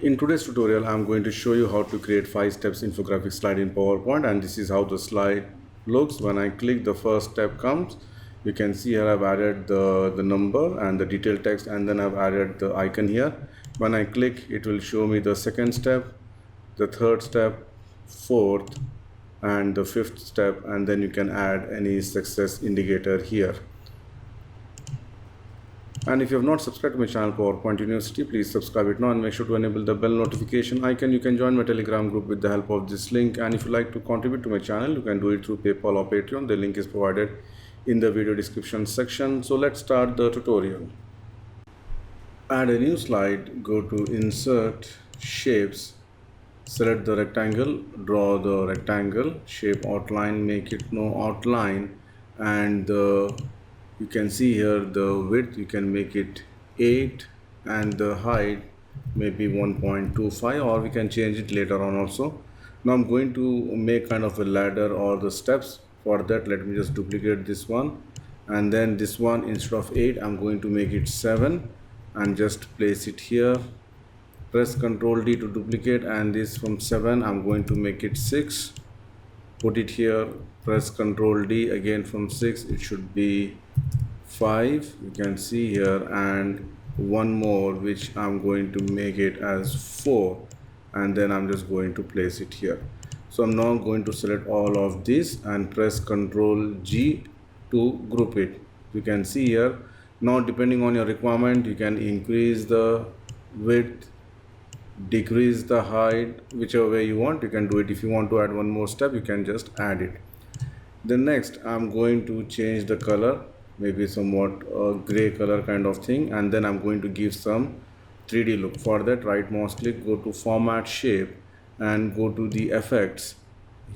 In today's tutorial, I'm going to show you how to create 5 steps infographic slide in PowerPoint, and this is how the slide looks. When I click, the first step comes. You can see here I've added the number and the detailed text, and then I've added the icon here. When I click, it will show me the second step, the third step, fourth, and the fifth step, and then you can add any success indicator here. And if you have not subscribed to my channel PowerPoint University, please subscribe it now and make sure to enable the bell notification icon. You can join my Telegram group with the help of this link. And if you like to contribute to my channel, you can do it through PayPal or Patreon. The link is provided in the video description section. So let's start the tutorial. Add a new slide, go to Insert, Shapes, select the rectangle, draw the rectangle, shape outline, make it no outline, and you can see here the width, you can make it 8 and the height maybe 1.25, or we can change it later on also. Now I'm going to make kind of a ladder or the steps. For that, let me just duplicate this one, and then this one, instead of 8, I'm going to make it 7 and just place it here. Press Ctrl D to duplicate, and this from 7 I'm going to make it 6, put it here. Press Ctrl D again, from 6 it should be 5, you can see here, and one more which I'm going to make it as 4, and then I'm just going to place it here. So I'm now going to select all of this and press Ctrl G to group it. You can see here. Now depending on your requirement, you can increase the width, decrease the height, whichever way you want. You can do it. If you want to add one more step, you can just add it. Then next I'm going to change the color, maybe somewhat gray color kind of thing, and then I'm going to give some 3D look. For that, right mouse click, go to Format Shape and go to the Effects.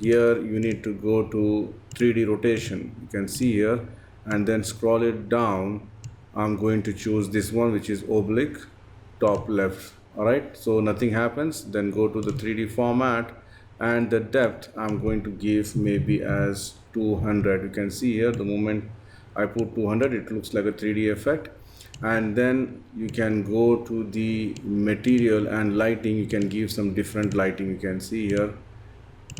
Here you need to go to 3D rotation, you can see here, and then scroll it down. I'm going to choose this one, which is oblique, top left. Alright, so nothing happens. Then go to the 3D format, and the depth I'm going to give maybe as 200. You can see here, the moment I put 200, it looks like a 3D effect. And then you can go to the material and lighting. You can give some different lighting. You can see here,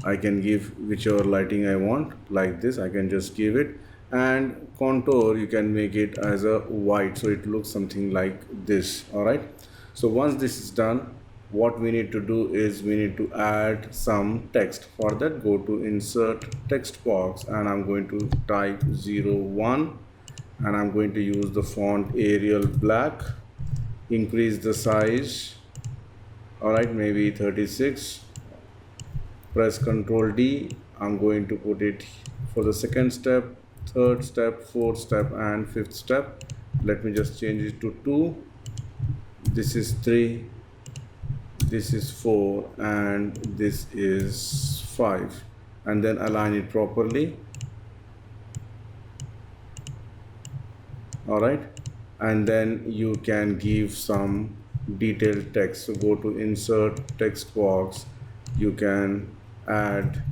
I can give whichever lighting I want, like this. I can just give it. And contour, you can make it as a white, so it looks something like this. All right, so once this is done, what we need to do is we need to add some text. For that, go to Insert Text Box, and I'm going to type 01, and I'm going to use the font Arial Black. Increase the size, all right, maybe 36. Press Ctrl D. I'm going to put it for the second step, third step, fourth step, and fifth step. Let me just change it to 2. This is 3, this is 4, and this is 5, and then align it properly. All right, and then you can give some detailed text. So go to Insert Text Box, you can add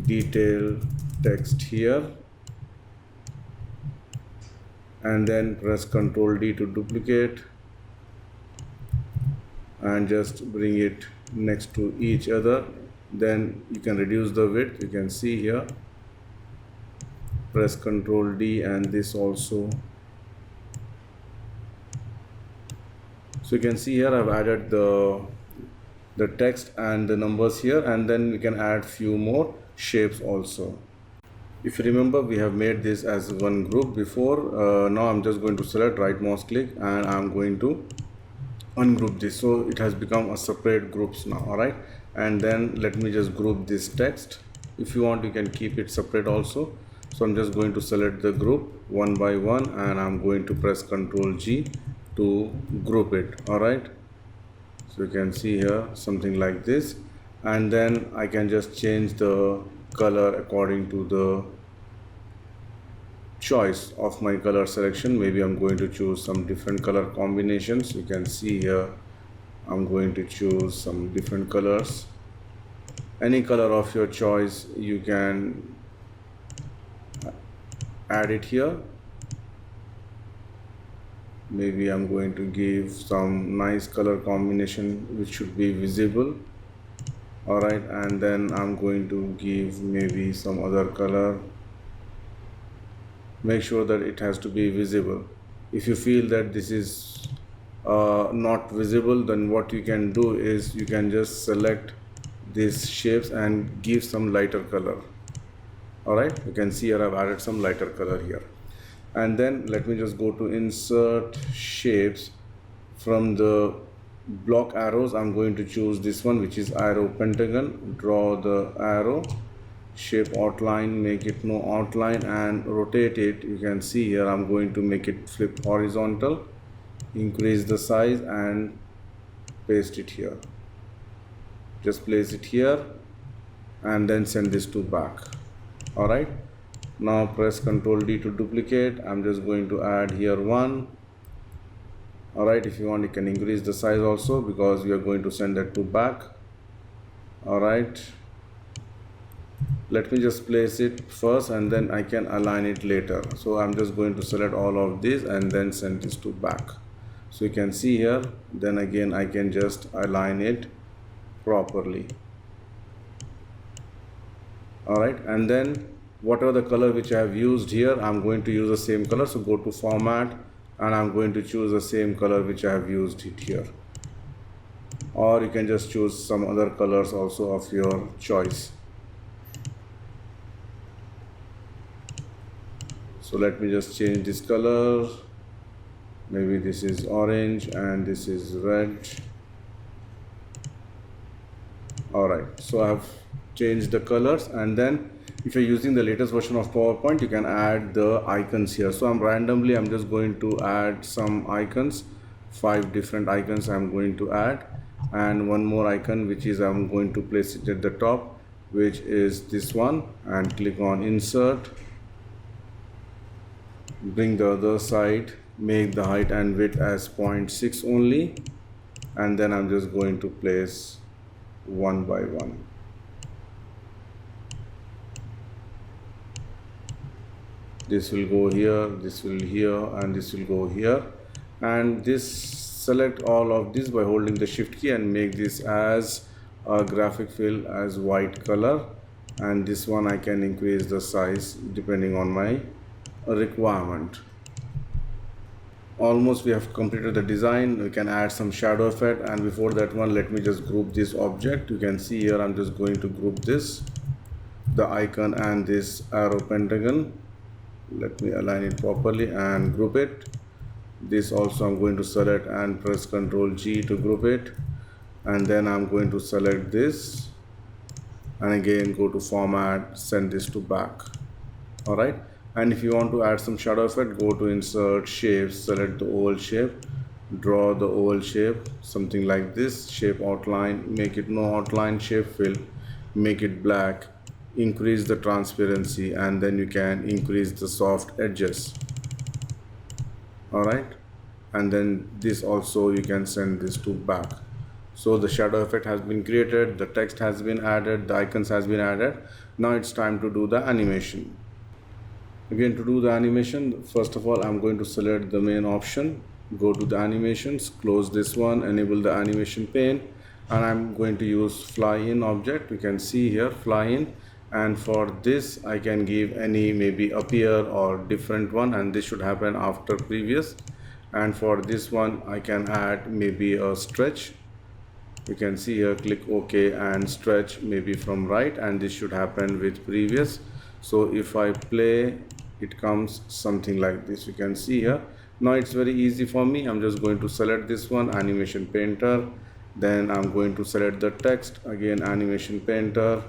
detailed text here, and then press Ctrl D to duplicate and just bring it next to each other. Then you can reduce the width. You can see here, press Ctrl D, and this also. So you can see here I've added the text and the numbers here, and then we can add few more shapes also. If you remember, we have made this as one group before. Now I'm just going to select, right mouse click, and I'm going to ungroup this, so it has become a separate groups now. All right, and then let me just group this text. If you want, you can keep it separate also. So I'm just going to select the group one by one, and I'm going to press Ctrl G to group it. All right, so you can see here something like this, and then I can just change the color according to the choice of my color selection. Maybe I'm going to choose some different color combinations. You can see here I'm going to choose some different colors. Any color of your choice, you can add it here. maybe I'm going to give some nice color combination which should be visible. Alright, and then I'm going to give maybe some other color. Make sure that it has to be visible. If you feel that this is not visible, then what you can do is you can just select these shapes and give some lighter color. Alright, you can see here I've added some lighter color here. And then let me just go to insert shapes. From the block arrows, I'm going to choose this one, which is arrow pentagon. Draw the arrow, shape outline, make it no outline, and rotate it. You can see here I'm going to make it flip horizontal, increase the size and paste it here. Just place it here and then send this to back. Alright, now press Ctrl D to duplicate. I'm just going to add here one. Alright, if you want you can increase the size also, because we are going to send that to back. Alright, let me just place it first and then I can align it later. So I'm just going to select all of these and then send this to back. So you can see here, then again I can just align it properly. Alright, and then whatever the color which I have used here, I'm going to use the same color. So go to format and I'm going to choose the same color which I have used it here, or you can just choose some other colors also of your choice. So let me just change this color. Maybe this is orange and this is red. Alright, so I have changed the colors, and then if you're using the latest version of PowerPoint, you can add the icons here. So I'm just going to add some icons, 5 different icons I'm going to add, and one more icon which is I'm going to place it at the top, which is this one, and click on insert, bring the other side, make the height and width as 0.6 only, and then I'm just going to place one by one. This will go here, this will here, and this will go here, and this select all of this by holding the shift key and make this as a graphic fill as white color, and this one I can increase the size depending on my requirement. Almost we have completed the design. We can add some shadow effect, and before that one let me just group this object. You can see here I'm just going to group this, the icon and this arrow pentagon. Let me align it properly and group it. This also I'm going to select and press Ctrl G to group it, and then I'm going to select this and again go to format, send this to back. Alright, and if you want to add some shadow effect, go to insert shapes, select the oval shape, draw the oval shape, something like this, shape outline, make it no outline, shape fill, make it black, increase the transparency, and then you can increase the soft edges. Alright, and then this also you can send this to back. So the shadow effect has been created, the text has been added, the icons has been added. Now it's time to do the animation. Again, to do the animation, first of all I'm going to select the main option, go to the animations, close this one, enable the animation pane, and I'm going to use fly in object. You can see here fly in, and for this I can give any maybe appear or different one, and this should happen after previous. And for this one I can add maybe a stretch. You can see here, click OK and stretch maybe from right, and this should happen with previous. So if I play, it comes something like this. You can see here. Now it's very easy for me. I'm just going to select this one, animation painter, then I'm going to select the text, again animation painter,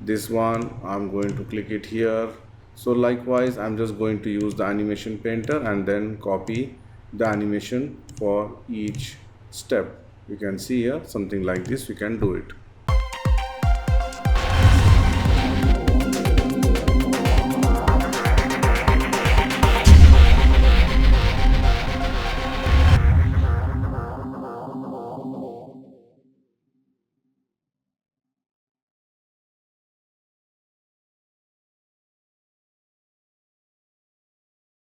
this one I'm going to click it here. So likewise I'm just going to use the animation painter and then copy the animation for each step. You can see here something like this, you can do it.